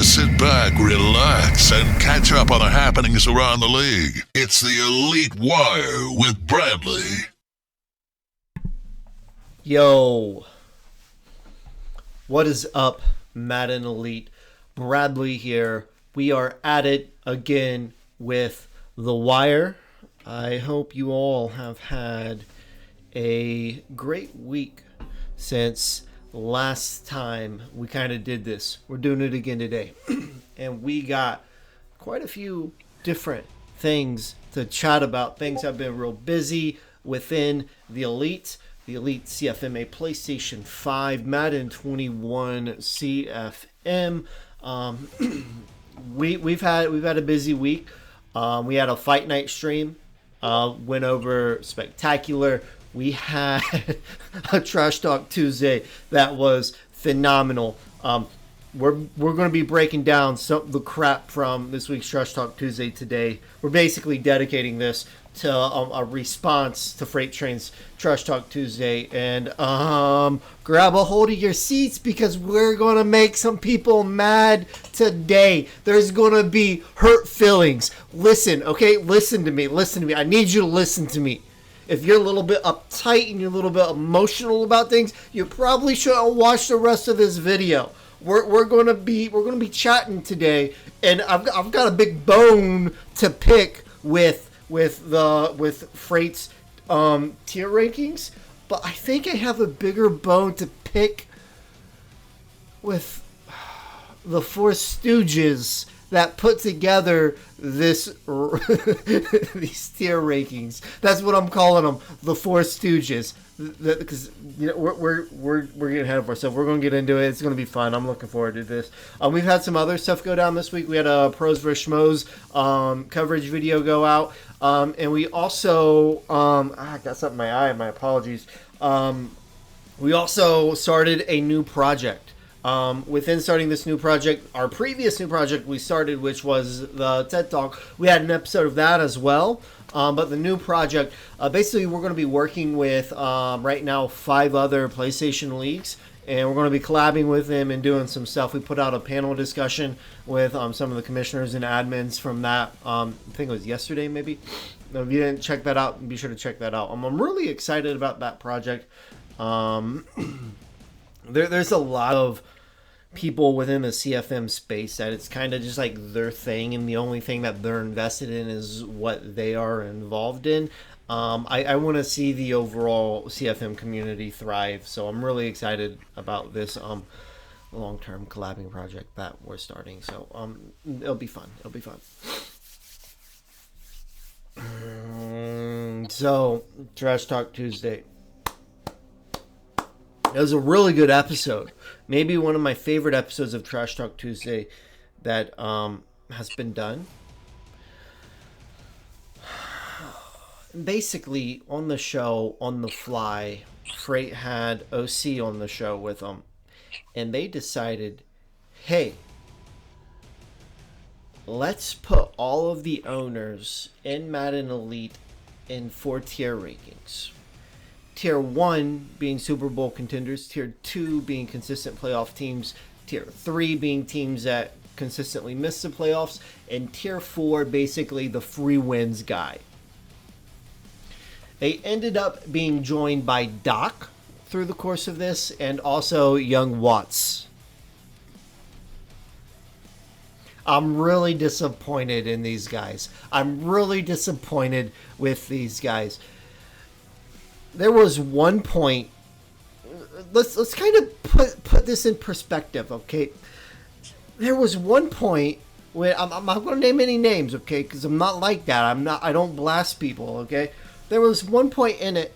sit back, relax, and catch up on the happenings around the league. It's the Elite Wire with Bradley. Yo, what is up, Madden Elite? Bradley here. We are at it again with The Wire. I hope you all have had a great week since last time we kind of did this. We're doing it again today. And we got quite a few different things to chat about. Things have been real busy within the Elite. The Elite CFMA, PlayStation 5, Madden 21 CFM. We've had a busy week. We had a fight night stream. Went over spectacular. We had a Trash Talk Tuesday that was phenomenal. We're going to be breaking down some of the crap from this week's Trash Talk Tuesday today. We're basically dedicating this to a response to Freight Train's Trash Talk Tuesday. And grab a hold of your seats because we're going to make some people mad today. There's going to be hurt feelings. Listen, okay? Listen to me. I need you to listen to me. If you're a little bit uptight and you're a little bit emotional about things, you probably shouldn't watch the rest of this video. We're going to be chatting today, and I've got a big bone to pick with Freight's tier rankings, but I think I have a bigger bone to pick with the Four Stooges that put together these tier rankings. That's what I'm calling them, the Four Stooges. Because we're getting ahead of ourselves. We're going to get into it. It's going to be fun. I'm looking forward to this. We've had some other stuff go down this week. We had a Pros vs. Schmoes coverage video go out. And we also, I got something in my eye. My apologies. We also started a new project. Within starting this new project, our previous new project we started, which was the TED Talk, we had an episode of that as well. But the new project, basically we're going to be working with, right now, 5 other PlayStation leagues. And we're going to be collabing with them and doing some stuff. We put out a panel discussion with some of the commissioners and admins from that. I think it was yesterday, maybe. If you didn't check that out, be sure to check that out. I'm really excited about that project. There's a lot of people within the CFM space that it's kind of just like their thing, and the only thing that they're invested in is what they are involved in. I want to see the overall CFM community thrive, so I'm really excited about this long-term collabing project that we're starting. So it'll be fun. So Trash Talk Tuesday. It was a really good episode. Maybe one of my favorite episodes of Trash Talk Tuesday that has been done. Basically, on the show, on the fly, Freight had OC on the show with them. And they decided, hey, let's put all of the owners in Madden Elite in 4 tier rankings. Tier 1 being Super Bowl contenders, Tier 2 being consistent playoff teams, Tier 3 being teams that consistently miss the playoffs, and Tier 4 basically the free wins guy. They ended up being joined by Doc through the course of this, and also Young Watts. I'm really disappointed in these guys. I'm really disappointed with these guys. There was one point. Let's kind of put this in perspective, okay? There was one point when I'm not going to name any names, okay? Because I'm not like that. I don't blast people, okay? There was one point in it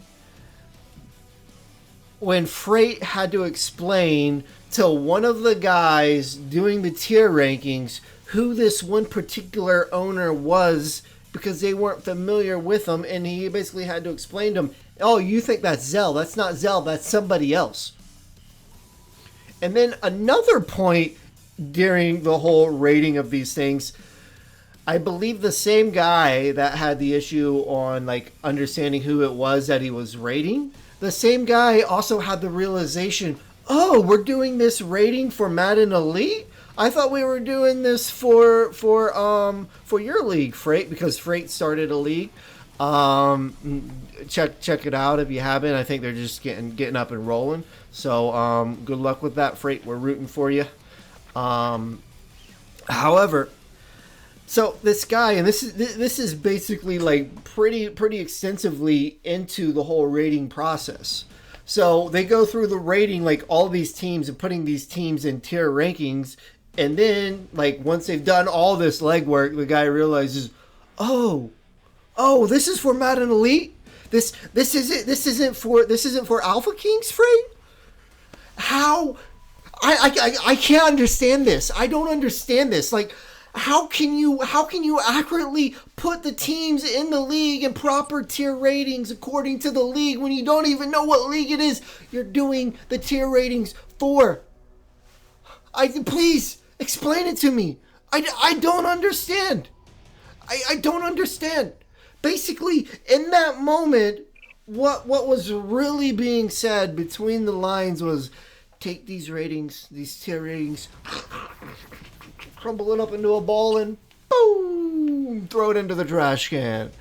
when Freight had to explain to one of the guys doing the tier rankings who this one particular owner was, because they weren't familiar with him, and he basically had to explain to them, oh, you think that's Zell. That's not Zell. That's somebody else. And then another point during the whole rating of these things, I believe the same guy that had the issue on like understanding who it was that he was rating, the same guy also had the realization, oh, we're doing this rating for Madden Elite? I thought we were doing this for your league, Freight, because Freight started a league. Check it out if you haven't. I think they're just getting up and rolling. So good luck with that, Freight. We're rooting for you. However, so this guy, and this is basically like pretty extensively into the whole rating process. So they go through the rating, like all these teams, and putting these teams in tier rankings. And then, like, once they've done all this legwork, the guy realizes, oh, this is for Madden Elite. This isn't for Alpha Kings, Freight. How? I can't understand this. I don't understand this. Like, how can you accurately put the teams in the league in proper tier ratings according to the league when you don't even know what league it is you're doing the tier ratings for? Please explain it to me. I don't understand. I don't understand. Basically, in that moment, what was really being said between the lines was, take these ratings, these tier ratings, crumble it up into a ball and boom, throw it into the trash can.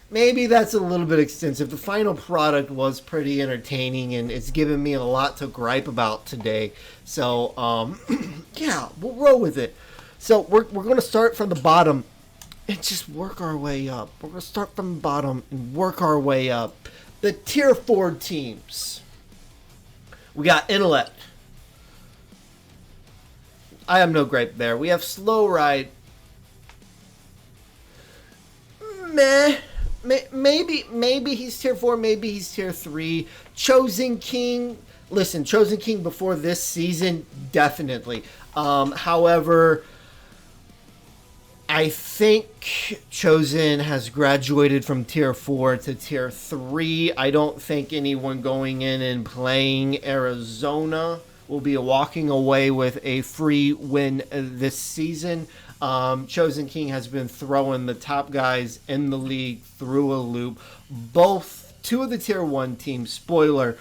Maybe that's a little bit extensive. The final product was pretty entertaining, and it's given me a lot to gripe about today. So, yeah, we'll roll with it. So we're going to start from the bottom and just work our way up. We're going to start from the bottom and work our way up. The Tier 4 teams. We got Intellect. I have no gripe there. We have Slow Ride. Meh. Maybe he's tier 4, maybe he's tier 3. Chosen King. Listen, Chosen King before this season, definitely. However, I think Chosen has graduated from tier 4 to tier 3. I don't think anyone going in and playing Arizona will be walking away with a free win this season. Chosen King has been throwing the top guys in the league through a loop. Two of the tier 1 teams, spoiler,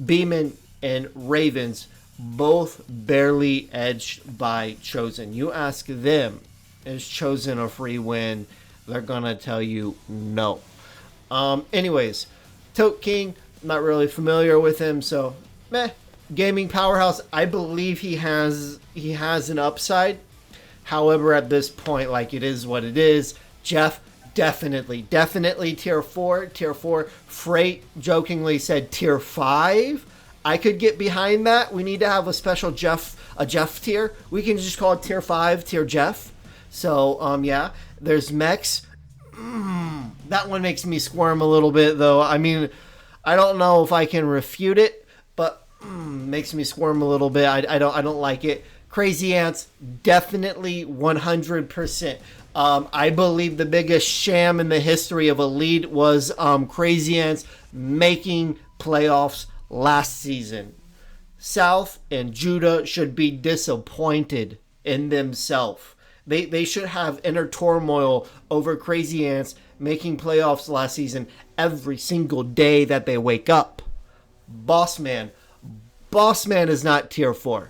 Beeman and Ravens, both barely edged by Chosen. You ask them, is Chosen a free win? They're going to tell you no. Anyways, Tote King, not really familiar with him, so meh. Gaming Powerhouse, I believe he has an upside. However, at this point, like, it is what it is. Jeff, definitely tier 4. Freight jokingly said tier 5. I could get behind that. We need to have a special Jeff tier. We can just call it tier 5, tier Jeff. So, yeah. There's Mex. That one makes me squirm a little bit, though. I mean, I don't know if I can refute it, but makes me squirm a little bit. I don't like it. Crazy Ants, definitely 100%. I believe the biggest sham in the history of Elite was Crazy Ants making playoffs last season. South and Judah should be disappointed in themselves. They should have inner turmoil over Crazy Ants making playoffs last season every single day that they wake up. Bossman is not tier 4.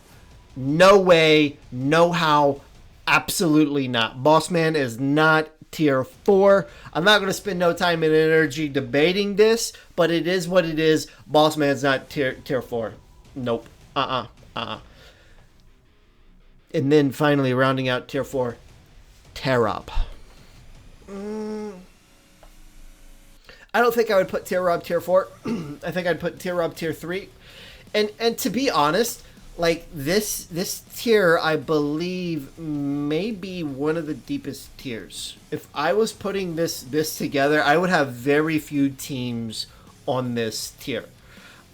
No way, no how, absolutely not. Bossman is not tier 4. I'm not going to spend no time and energy debating this, but it is what it is. Bossman's not tier 4. Nope. And then finally, rounding out tier 4, Terop. I don't think I would put Terop tier 4. I think I'd put Terop tier 3. And to be honest, like, this tier, I believe, may be one of the deepest tiers. If I was putting this together, I would have very few teams on this tier.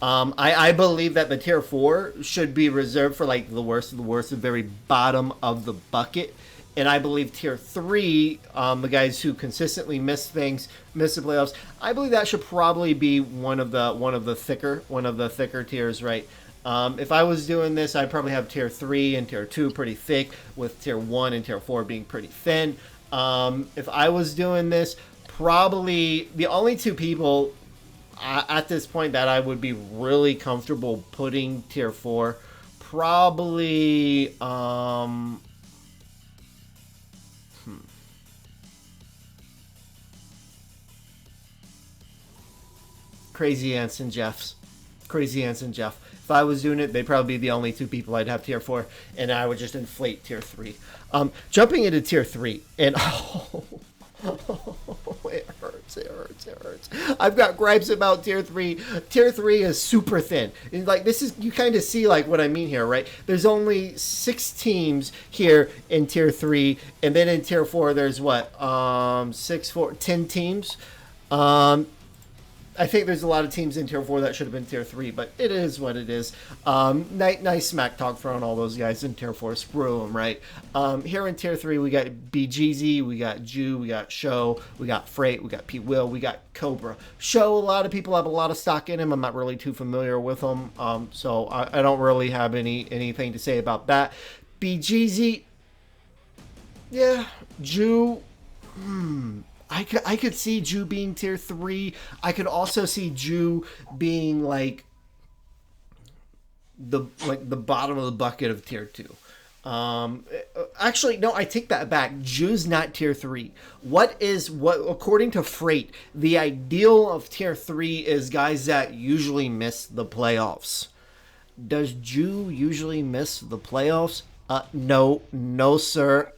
I believe that the tier 4 should be reserved for, like, the worst of the worst, the very bottom of the bucket. And I believe tier 3, the guys who consistently miss the playoffs, I believe that should probably be one of the thicker tiers, right? If I was doing this, I'd probably have tier 3 and tier 2 pretty thick, with tier 1 and tier 4 being pretty thin. If I was doing this, probably the only two people at this point that I would be really comfortable putting tier 4. Probably, Crazy Ants and Jeffs. Crazy Ants and Jeff. If I was doing it, they'd probably be the only two people I'd have tier 4, and I would just inflate tier 3. Jumping into tier 3, and it hurts. I've got gripes about tier 3. Tier 3 is super thin. And like, this is, you kind of see like what I mean here, right? There's only 6 teams here in tier 3, and then in tier 4 there's what? 10 teams. I think there's a lot of teams in tier 4 that should have been tier 3, but it is what it is. Nice smack talk throwing all those guys in tier 4. Screw them, right? Here in tier 3, we got BGZ, we got Jew, we got Show, we got Freight, we got P. Will, we got Cobra. Show, a lot of people have a lot of stock in him. I'm not really too familiar with him, so I don't really have anything to say about that. BGZ, yeah. Jew, I could see Jew being tier 3. I could also see Jew being like the bottom of the bucket of tier 2. Actually, no, I take that back. Jew's not tier 3. What according to Freight, the ideal of tier 3 is guys that usually miss the playoffs. Does Jew usually miss the playoffs? No, sir.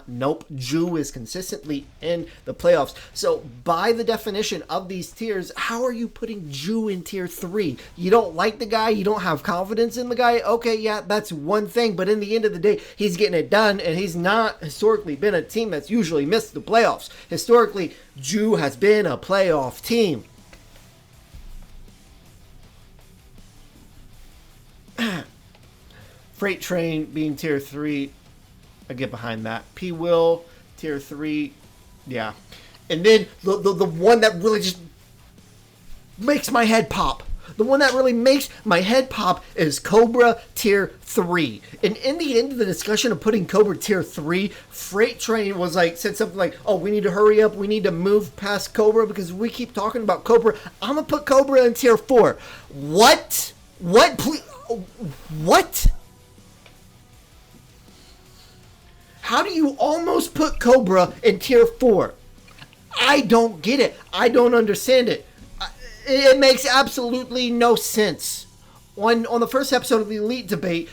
Nope. Jew is consistently in the playoffs. So, by the definition of these tiers, how are you putting Jew in tier 3? You don't like the guy? You don't have confidence in the guy? Okay, yeah, that's one thing. But in the end of the day, he's getting it done, and he's not historically been a team that's usually missed the playoffs. Historically, Jew has been a playoff team. Freight Train being tier 3, I get behind that. P. Will, tier 3, yeah. And then the one that really just makes my head pop. The one that really makes my head pop is Cobra tier 3. And in the end of the discussion of putting Cobra tier 3, Freight Train was like, said something like, oh, we need to hurry up. We need to move past Cobra because we keep talking about Cobra. I'm going to put Cobra in tier 4. What? What? How do you almost put Cobra in tier 4? I don't get it. I don't understand it. It makes absolutely no sense. On the first episode of the Elite Debate,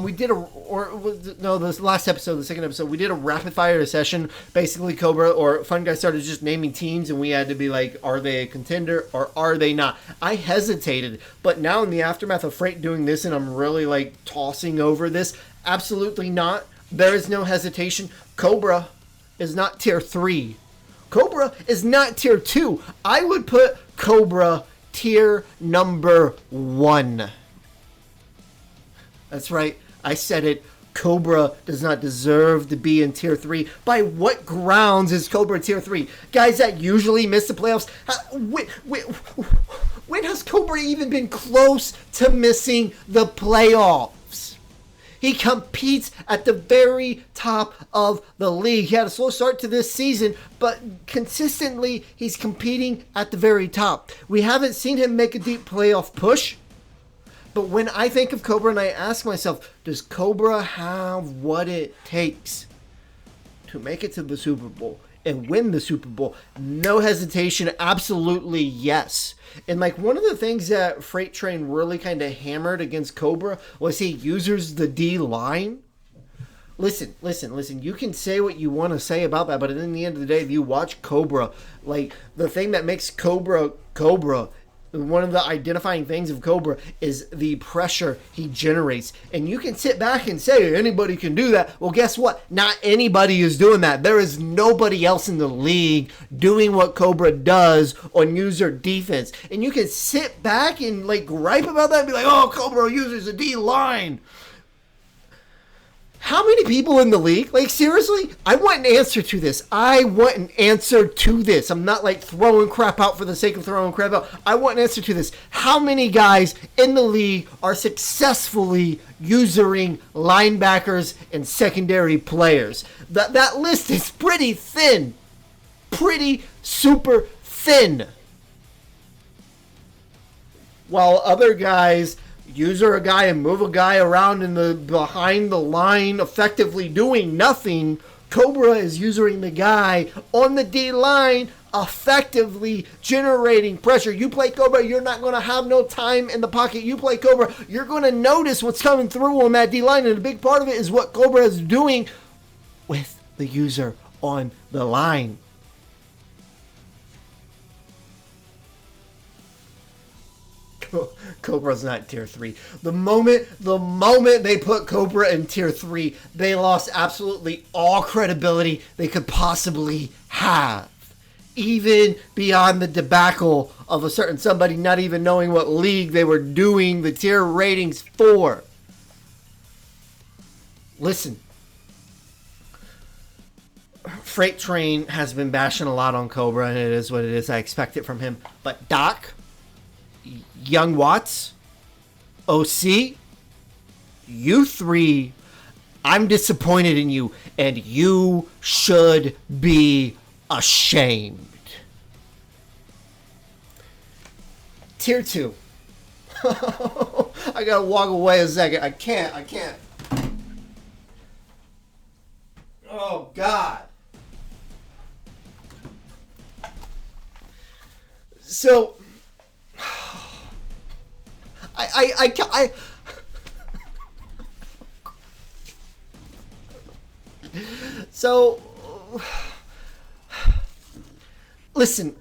we did the last episode, the second episode, we did a rapid fire session. Basically, Cobra or Fun Guy started just naming teams, and we had to be like, are they a contender or are they not? I hesitated, but now in the aftermath of Freight doing this, and I'm really like tossing over this, absolutely not. There is no hesitation. Cobra is not tier 3. Cobra is not tier 2. I would put Cobra tier number 1. That's right. I said it. Cobra does not deserve to be in tier 3. By what grounds is Cobra tier 3? Guys that usually miss the playoffs. When has Cobra even been close to missing the playoffs? He competes at the very top of the league. He had a slow start to this season, but consistently he's competing at the very top. We haven't seen him make a deep playoff push, but when I think of Cobra and I ask myself, does Cobra have what it takes to make it to the Super Bowl and win the Super Bowl? No hesitation, absolutely yes. And like one of the things that Freight Train really kind of hammered against Cobra was he uses the D line. Listen. You can say what you want to say about that, but in the end of the day, if you watch Cobra, like the thing that makes Cobra, one of the identifying things of Cobra is the pressure he generates. And you can sit back and say anybody can do that. Well, guess what? Not anybody is doing that. There is nobody else in the league doing what Cobra does on user defense. And you can sit back and like gripe about that and be like, oh, Cobra uses a D line. How many people in the league? Like, seriously? I want an answer to this. I'm not, like, throwing crap out for the sake of throwing crap out. I want an answer to this. How many guys in the league are successfully using linebackers and secondary players? That list is pretty thin. Pretty super thin. while other guys user a guy and move a guy around in the behind the line, effectively doing nothing. Cobra is using the guy on the D line, effectively generating pressure. You play Cobra, you're not going to have no time in the pocket. You play Cobra, you're going to notice what's coming through on that D line, and a big part of it is what Cobra is doing with the user on the line. Cobra's not tier 3. The moment they put Cobra in tier 3, they lost absolutely all credibility they could possibly have. Even beyond the debacle of a certain somebody not even knowing what league they were doing the tier ratings for. Listen. Freight Train has been bashing a lot on Cobra, and it is what it is. I expect it from him. But Doc, Young Watts, OC, you three, I'm disappointed in you, and you should be ashamed. Tier 2. I gotta walk away a second. I can't. Oh, God. So... So, listen,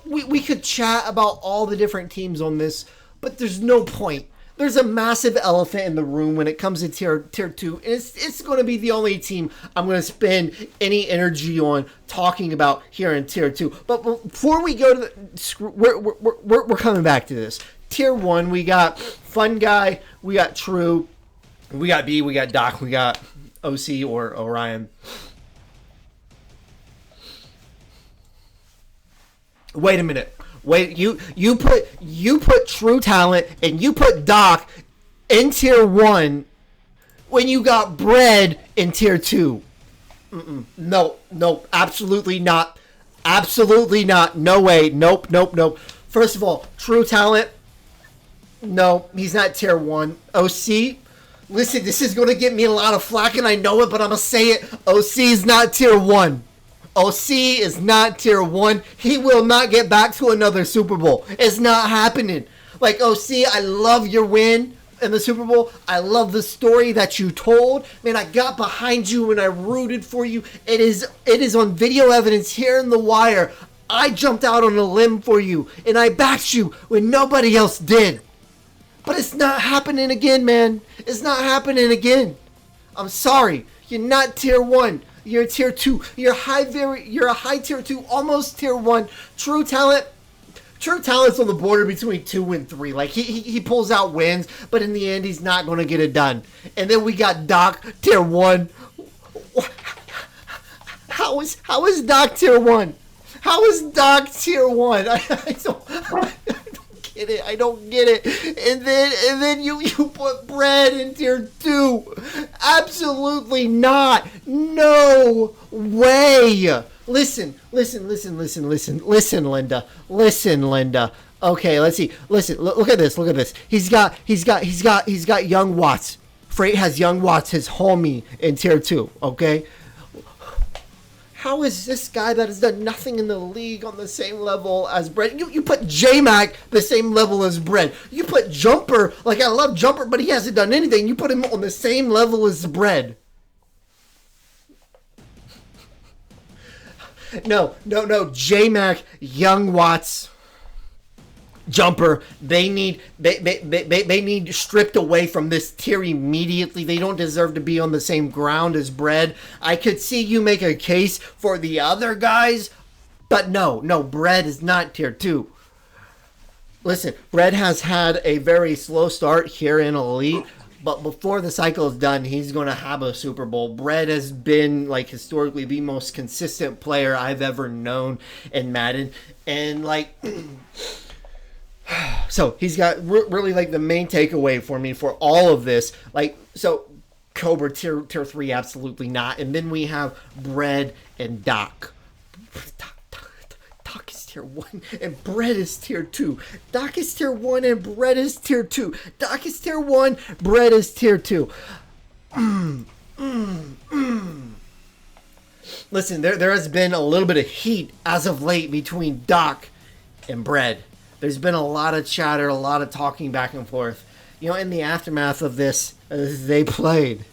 we could chat about all the different teams on this, but there's no point. There's a massive elephant in the room when it comes to tier 2, and it's going to be the only team I'm going to spend any energy on talking about here in tier 2. But before we go to the, we're coming back to this. Tier 1, we got Fun Guy, we got True, we got B, we got Doc, we got OC or Orion. Wait a minute. Wait, you put True Talent and you put Doc in tier 1 when you got Bread in tier 2. No, absolutely not. Absolutely not. No way. Nope. First of all, True Talent, no, he's not tier 1. OC, listen, this is going to get me a lot of flack and I know it, but I'm going to say it. OC is not tier 1. OC is not tier 1. He will not get back to another Super Bowl. It's not happening. Like, OC, I love your win in the Super Bowl. I love the story that you told. Man, I got behind you and I rooted for you. It is on video evidence here in The Wire. I jumped out on a limb for you and I backed you when nobody else did. But it's not happening again, man. It's not happening again. I'm sorry. You're not tier 1. You're tier 2. You're a high tier 2, almost tier 1. True Talent's on the border between 2 and 3. Like he pulls out wins, but in the end he's not going to get it done. And then we got Doc tier 1. How is Doc tier 1? How is Doc tier 1? I don't get it. And then you put Bread in tier 2. Absolutely not. No way. Listen, Linda. Listen, Linda. Okay, let's see. Listen, look at this. He's got Young Watts. Freight has Young Watts, his homie, in tier 2, okay? How is this guy that has done nothing in the league on the same level as Bread? You put J-Mac the same level as Bread. You put Jumper, like I love Jumper, but he hasn't done anything. You put him on the same level as Bread. No. J-Mac, Young Watts, Jumper, they need stripped away from this tier immediately. They don't deserve to be on the same ground as Bread. I could see you make a case for the other guys, but no, Bread is not tier 2. Listen, Bread has had a very slow start here in Elite, but before the cycle is done, he's going to have a Super Bowl. Bread has been, like, historically the most consistent player I've ever known in Madden, and, like... So he's got really like the main takeaway for me for all of this. Like, so Cobra tier 3, absolutely not. And then we have Bread and Doc. Doc is tier 1 and Brett is tier 2. Doc is tier 1 and Brett is tier 2. Doc is tier 1, Brett is tier 2. Listen, there has been a little bit of heat as of late between Doc and Brett. There's been a lot of chatter, a lot of talking back and forth. You know, in the aftermath of this, they played.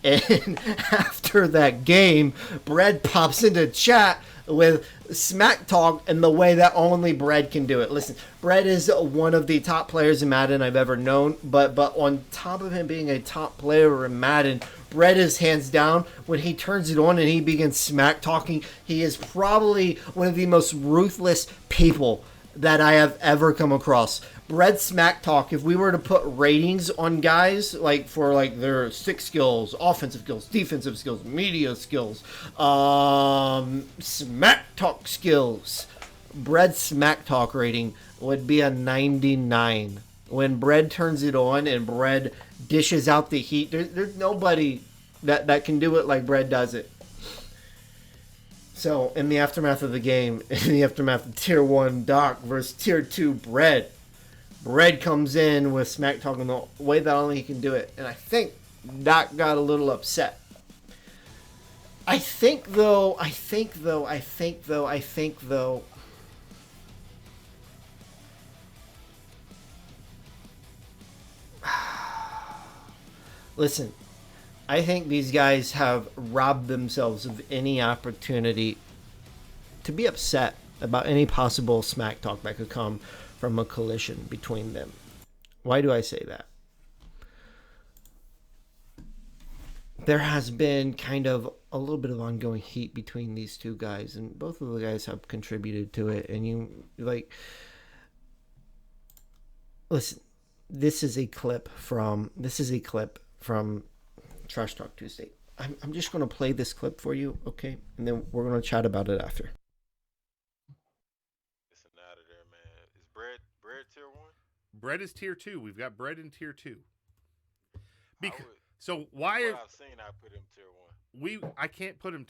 And after that game, Brett pops into chat with smack talk in the way that only Brett can do it. Listen, Brett is one of the top players in Madden I've ever known, but on top of him being a top player in Madden, Brett is hands down, when he turns it on and he begins smack talking, he is probably one of the most ruthless people that I have ever come across. Brett smack talk, if we were to put ratings on guys, like for like their stick skills, offensive skills, defensive skills, media skills, smack talk skills, Brett's smack talk rating would be a 99. When Brett turns it on and Brett dishes out the heat, there's nobody that can do it like Brett does it. So, in the aftermath of the game, in the aftermath of Tier 1 Doc versus Tier 2 Brett comes in with smack talking the way that only he can do it. And I think Doc got a little upset. I think though, listen, I think these guys have robbed themselves of any opportunity to be upset about any possible smack talk that could come from a collision between them. Why do I say that? There has been kind of a little bit of ongoing heat between these two guys, and both of the guys have contributed to it. And you, like, listen, this is a clip from Trash Talk Tuesday. I'm just going to play this clip for you, okay? And then we're going to chat about it after. Listen out of there, man. Is Brett tier 1? Brett is tier 2. We've got Brett in tier 2. What I've seen, I put him tier 1. I can't put him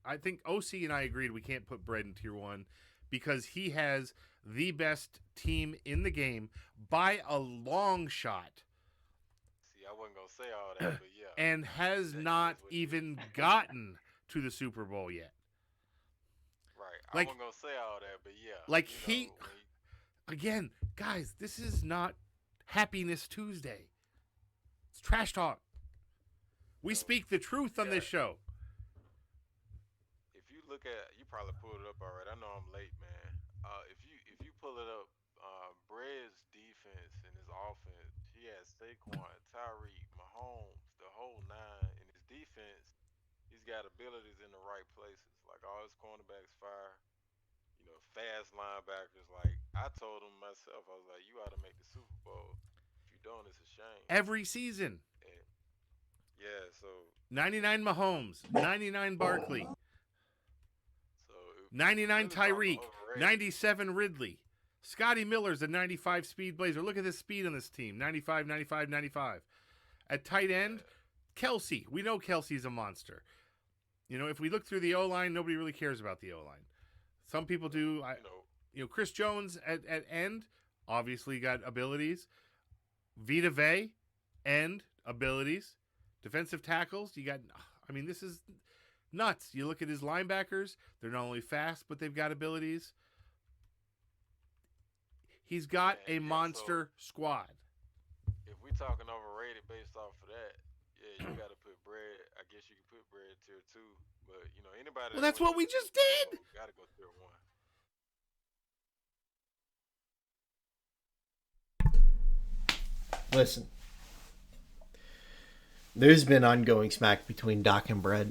I think OC and I agreed we can't put Brett in tier 1 because he has the best team in the game by a long shot. See, I wasn't gonna say all that, but yeah. And has not even gotten to the Super Bowl yet. Right. Like, I wasn't gonna say all that, but yeah. Like again, guys, this is not Happiness Tuesday. It's Trash Talk. We speak the truth on this show. If you look at, you probably pulled it up already. I know I'm late, man. If you pull it up, Brett's defense and his offense, he has Saquon, Tyreek, Mahomes, the whole nine. In his defense, he's got abilities in the right places. Like all his cornerbacks fire, fast linebackers. Like I told him myself, I was like, you ought to make the Super Bowl. If you don't, it's a shame. Every season. Yeah, so 99 Mahomes, 99 Barkley, so 99 Tyreek, 97 Ridley. Scotty Miller's a 95 speed blazer. Look at this speed on this team. 95, 95, 95. At tight end, Kelsey. We know Kelsey's a monster. If we look through the O-line, nobody really cares about the O-line. Some people do. Chris Jones at end, obviously got abilities. Vita Vea, end, abilities. Defensive tackles, this is nuts. You look at his linebackers, they're not only fast, but they've got abilities. He's got a monster squad. If we talking overrated based off of that, yeah, you got to put Brett. I guess you can put Brett tier 2, but anybody. Well, that's what we just did. Got to go tier 1. Listen. There's been ongoing smack between Doc and Brett.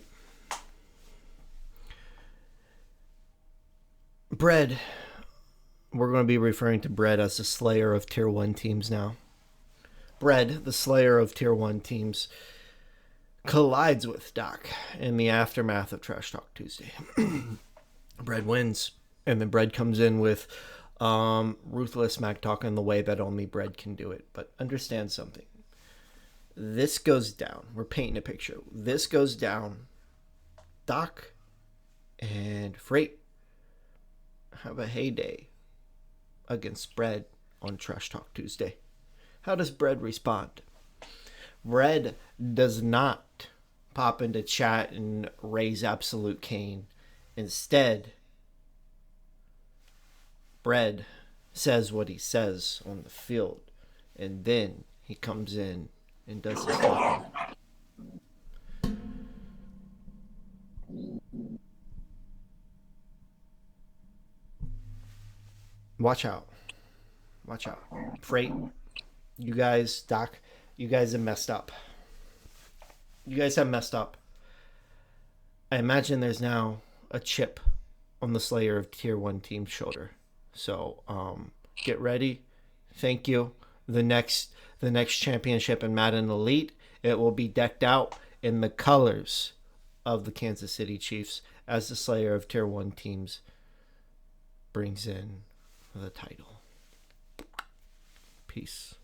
Brett, we're going to be referring to Brett as the slayer of Tier 1 teams now. Brett, the slayer of Tier 1 teams, collides with Doc in the aftermath of Trash Talk Tuesday. Brett wins, and then Brett comes in with ruthless smack talk in the way that only Brett can do it. But understand something. This goes down. We're painting a picture. This goes down. Doc and Freight have a heyday against Bread on Trash Talk Tuesday. How does Bread respond? Bread does not pop into chat and raise absolute Cain. Instead, Bread says what he says on the field, and then he comes in and does his talking. Watch out. Watch out. Freight, you guys, Doc, you guys have messed up. You guys have messed up. I imagine there's now a chip on the Slayer of Tier 1 team's shoulder. So, get ready. Thank you. The next championship in Madden Elite, it will be decked out in the colors of the Kansas City Chiefs as the Slayer of Tier 1 teams brings in the title. Peace.